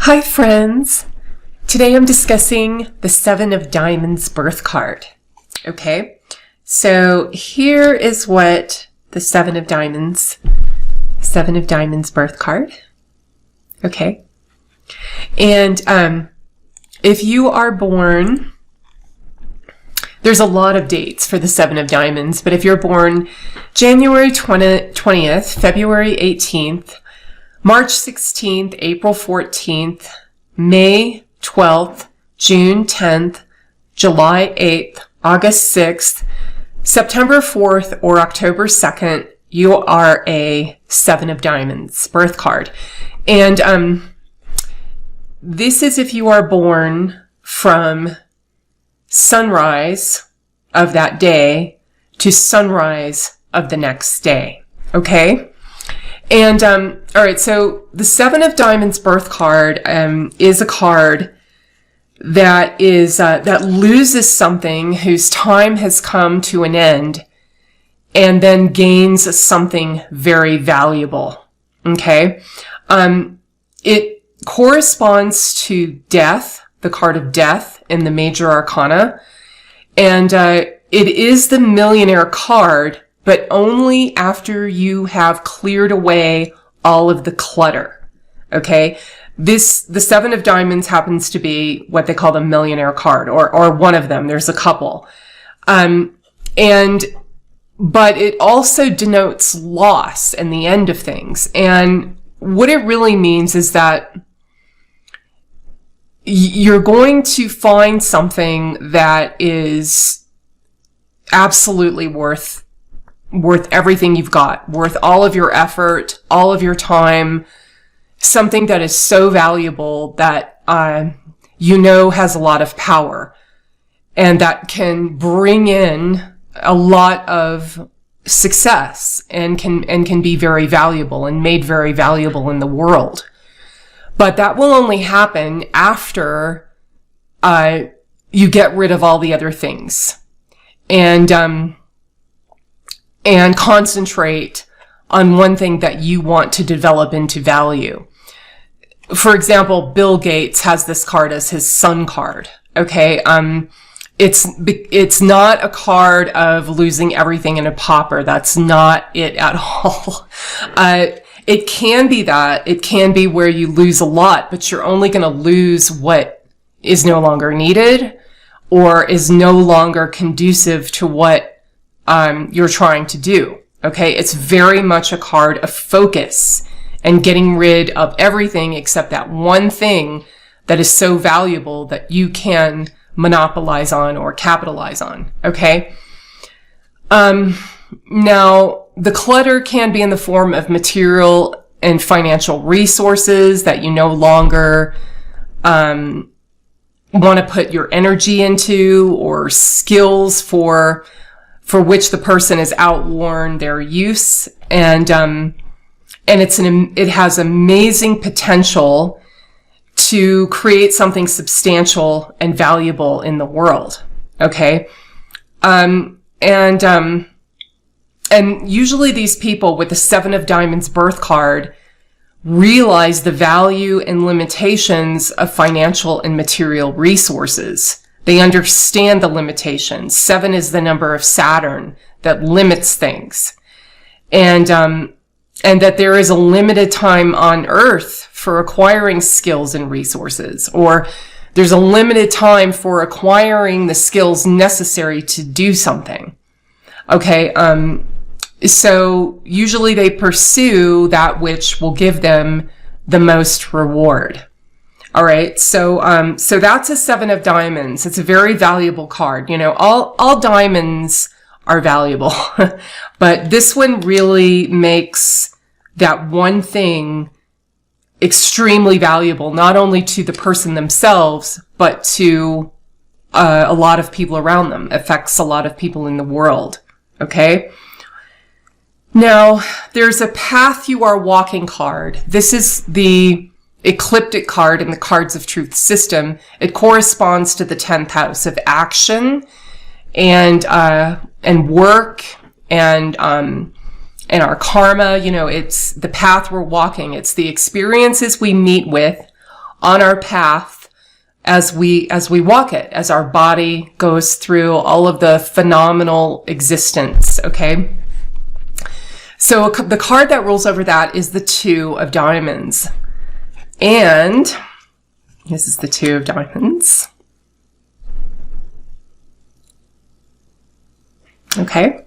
Hi friends! Today I'm discussing the Seven of Diamonds birth card. Okay, so here is what the Seven of Diamonds birth card. Okay, and if you are born, there's a lot of dates for the Seven of Diamonds, but if you're born January 20th, February 18th, March 16th, April 14th, May 12th, June 10th, July 8th, August 6th, September 4th, or October 2nd, you are a Seven of Diamonds birth card. And this is if you are born from sunrise of that day to sunrise of the next day. Okay? And, all right, so the Seven of Diamonds birth card, is a card that is, that loses something whose time has come to an end and then gains something very valuable. Okay. It corresponds to death, the card of death in the major arcana. And, it is the millionaire card, but only after you have cleared away all of the clutter. Okay? The Seven of Diamonds happens to be what they call the millionaire card, or one of them. There's a couple. But it also denotes loss and the end of things. And what it really means is that you're going to find something that is absolutely worth everything you've got, worth all of your effort, all of your time, something that is so valuable that, has a lot of power and that can bring in a lot of success and can be very valuable and made very valuable in the world. But that will only happen after, you get rid of all the other things and concentrate on one thing that you want to develop into value. For example, Bill Gates has this card as his sun card. Okay. It's not a card of losing everything in a popper. That's not it at all. It can be that. It can be where you lose a lot, but you're only going to lose what is no longer needed or is no longer conducive to what you're trying to do. Okay. It's very much a card of focus and getting rid of everything except that one thing that is so valuable that you can monopolize on or capitalize on. Okay. Now the clutter can be in the form of material and financial resources that you no longer, want to put your energy into, or skills for which the person has outworn their use. And it has amazing potential to create something substantial and valuable in the world. Okay. And usually these people with the Seven of Diamonds birth card realize the value and limitations of financial and material resources. They understand the limitations. 7 is the number of Saturn that limits things. And that there is a limited time on Earth for acquiring skills and resources, or there's a limited time for acquiring the skills necessary to do something. Okay. So usually they pursue that which will give them the most reward. All right. So that's a Seven of Diamonds. It's a very valuable card. You know, all diamonds are valuable, but this one really makes that one thing extremely valuable, not only to the person themselves, but to a lot of people around them, affects a lot of people in the world. Okay. Now there's a path you are walking card. This is the ecliptic card in the Cards of Truth system. It corresponds to the 10th house of action and work and our karma. You know, it's the path we're walking. It's the experiences we meet with on our path as we walk it, as our body goes through all of the phenomenal existence, okay? So the card that rules over that is the Two of Diamonds. And this is the Two of Diamonds. Okay.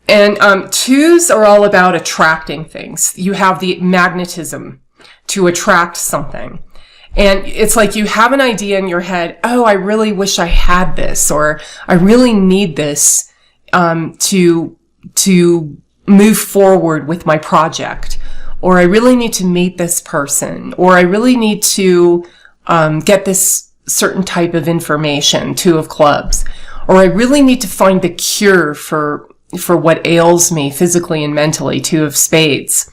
And twos are all about attracting things. You have the magnetism to attract something. And it's like you have an idea in your head, oh, I really wish I had this, or I really need this to move forward with my project, or I really need to meet this person, or I really need to get this certain type of information, Two of Clubs, or I really need to find the cure for what ails me physically and mentally, Two of Spades.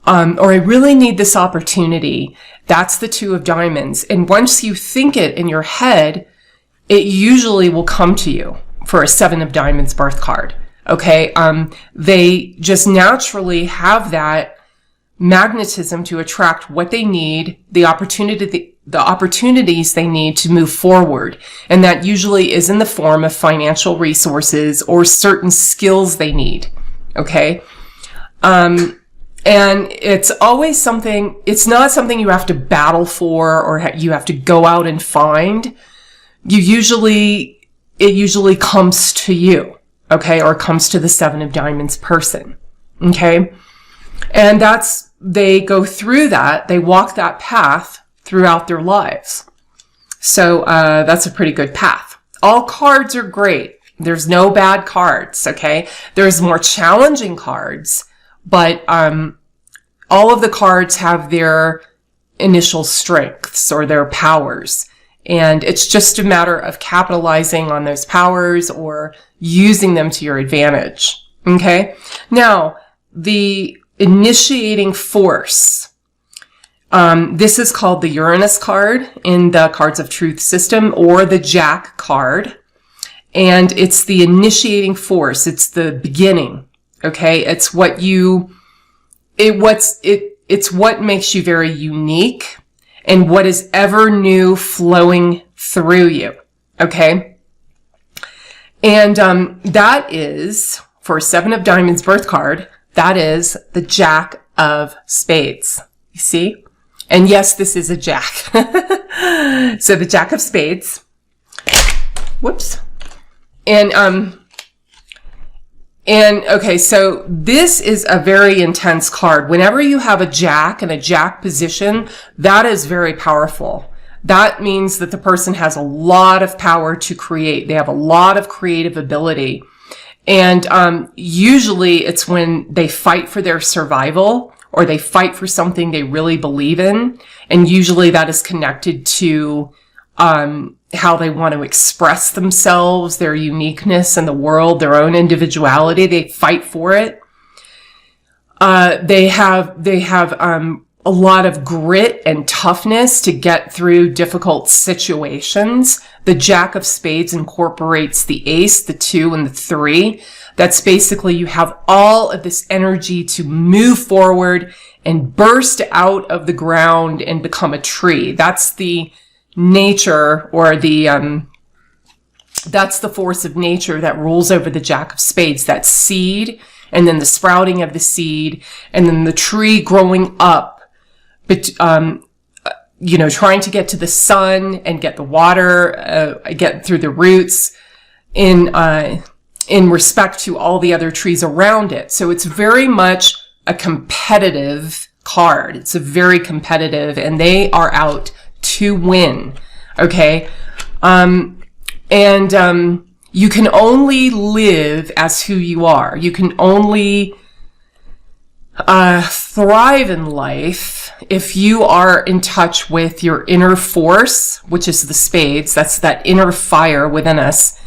Or I really need this opportunity. That's the Two of Diamonds. And once you think it in your head, it usually will come to you for a Seven of Diamonds birth card. Okay. They just naturally have that magnetism to attract what they need, the opportunities they need to move forward. And that usually is in the form of financial resources or certain skills they need. Okay. And it's always something, it's not something you have to battle for or you have to go out and find. It usually comes to you. Okay. Or comes to the Seven of Diamonds person. Okay. And they go through that, they walk that path throughout their lives. So, that's a pretty good path. All cards are great. There's no bad cards. Okay. There's more challenging cards, but, all of the cards have their initial strengths or their powers. And it's just a matter of capitalizing on those powers or using them to your advantage. Okay. Now, the initiating force. This is called the Uranus card in the Cards of Truth system, or the Jack card. And it's the initiating force. It's the beginning. Okay. It's it's what makes you very unique and what is ever new flowing through you. Okay. And, that is for a Seven of Diamonds birth card. That is the Jack of Spades. You see? And yes, this is a Jack. So the Jack of Spades. Whoops. And okay, so this is a very intense card. Whenever you have a Jack and a Jack position, that is very powerful. That means that the person has a lot of power to create. They have a lot of creative ability. And usually it's when they fight for their survival or they fight for something they really believe in. And usually that is connected to how they want to express themselves, their uniqueness in the world, their own individuality. They fight for it. They have a lot of grit and toughness to get through difficult situations. The Jack of Spades incorporates the Ace, the 2, and the 3. That's basically you have all of this energy to move forward and burst out of the ground and become a tree. That's the nature, or that's the force of nature that rules over the Jack of Spades. That seed, and then the sprouting of the seed, and then the tree growing up, but, trying to get to the sun and get the water, get through the roots in respect to all the other trees around it. So it's very much a competitive card. It's a very competitive, and they are out to win. Okay. You can only live as who you are. You can only, thrive in life if you are in touch with your inner force, which is the spades. That's that inner fire within us.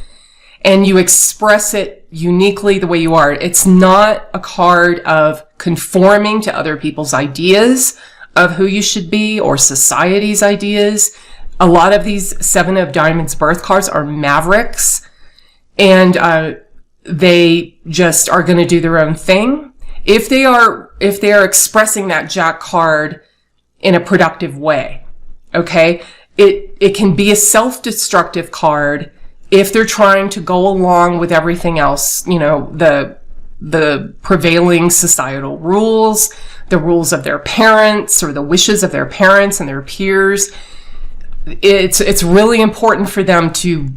And you express it uniquely the way you are. It's not a card of conforming to other people's ideas of who you should be or society's ideas. A lot of these Seven of Diamonds birth cards are mavericks, and they just are going to do their own thing. If they are expressing that Jack card in a productive way. Okay. It can be a self-destructive card if they're trying to go along with everything else, the prevailing societal rules, the rules of their parents or the wishes of their parents and their peers. It's really important for them to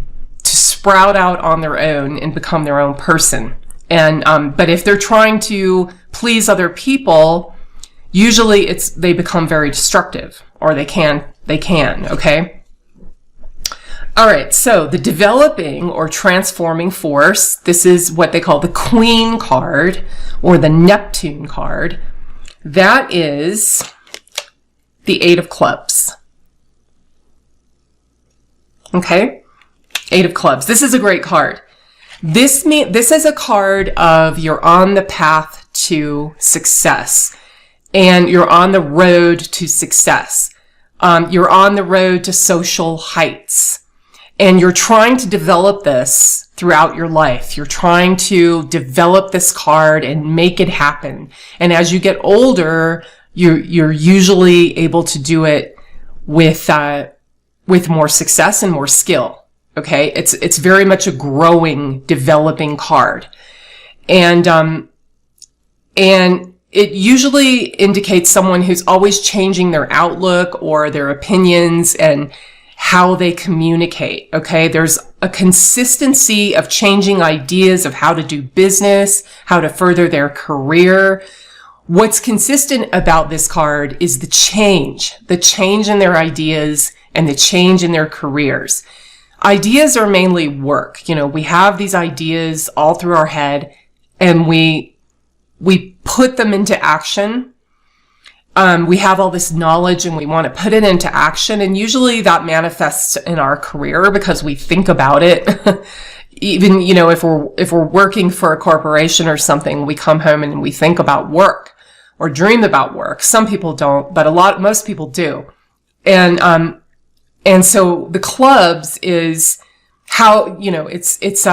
sprout out on their own and become their own person. And but if they're trying to please other people, usually they become very destructive, or they can, okay? All right, so the developing or transforming force, this is what they call the Queen card or the Neptune card. That is the Eight of Clubs. Okay? Eight of Clubs. This is a great card. This is a card of you're on the path to success, and you're on the road to success. You're on the road to social heights, and you're trying to develop this throughout your life. You're trying to develop this card and make it happen. And as you get older, you're usually able to do it with more success and more skill. Okay. It's very much a growing, developing card. And it usually indicates someone who's always changing their outlook or their opinions and how they communicate. Okay. There's a consistency of changing ideas of how to do business, how to further their career. What's consistent about this card is the change in their ideas and the change in their careers. Ideas are mainly work. We have these ideas all through our head, and we put them into action. We have all this knowledge and we want to put it into action. And usually that manifests in our career because we think about it. Even, if we're working for a corporation or something, we come home and we think about work or dream about work. Some people don't, but most people do. And so the clubs is how, it's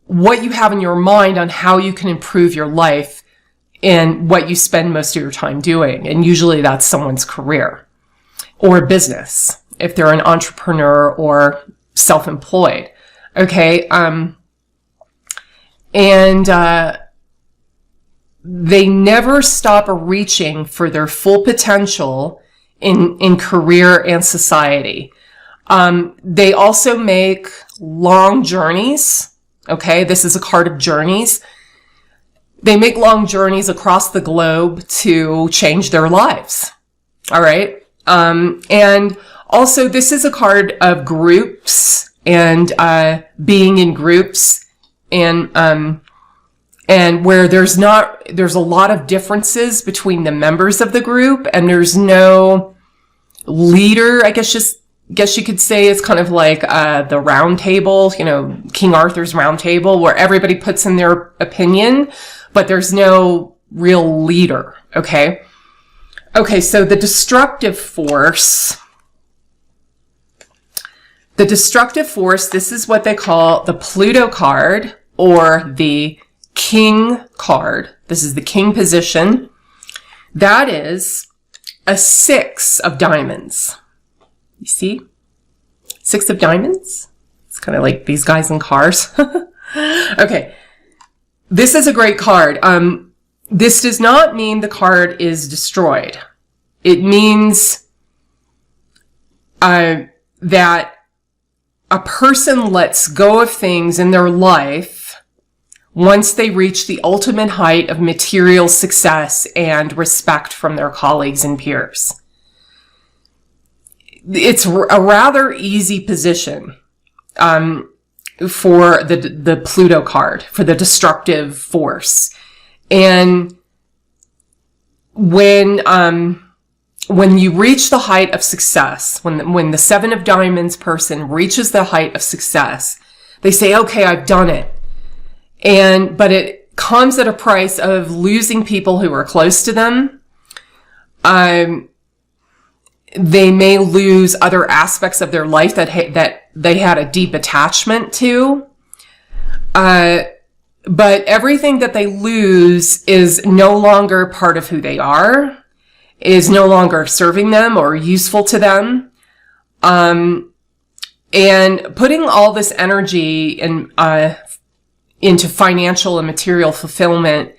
what you have in your mind on how you can improve your life and what you spend most of your time doing. And usually that's someone's career or business, if they're an entrepreneur or self-employed. Okay. They never stop reaching for their full potential in career and society. They also make long journeys. Okay. This is a card of journeys. They make long journeys across the globe to change their lives. All right. And also this is a card of groups and, being in groups and where there's a lot of differences between the members of the group, and there's no leader. I guess you could say it's kind of like, the round table, King Arthur's round table, where everybody puts in their opinion, but there's no real leader. Okay. Okay. So the destructive force, this is what they call the Pluto card or the King card. This is the King position. That is a 6 of diamonds. You see? 6 of diamonds. It's kind of like these guys in cars. Okay. This is a great card. This does not mean the card is destroyed. It means that a person lets go of things in their life once they reach the ultimate height of material success and respect from their colleagues and peers. It's a rather easy position for the Pluto card, for the destructive force. And when you reach the height of success, when the 7 of diamonds person reaches the height of success, they say, okay, I've done it. But it comes at a price of losing people who are close to them. They may lose other aspects of their life that they had a deep attachment to. But everything that they lose is no longer part of who they are, is no longer serving them or useful to them. And putting all this energy into financial and material fulfillment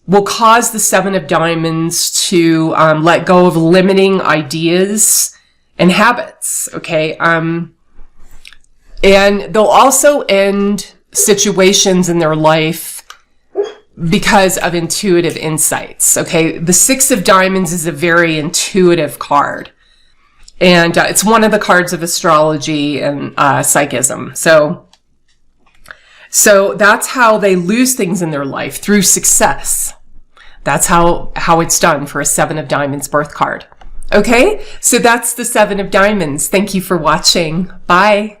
will cause the Seven of Diamonds to let go of limiting ideas and habits, okay? And they'll also end situations in their life because of intuitive insights, okay? The Six of Diamonds is a very intuitive card. And it's one of the cards of astrology and psychism. So that's how they lose things in their life, through success. That's how it's done for a Seven of Diamonds birth card. Okay, so that's the Seven of Diamonds. Thank you for watching. Bye.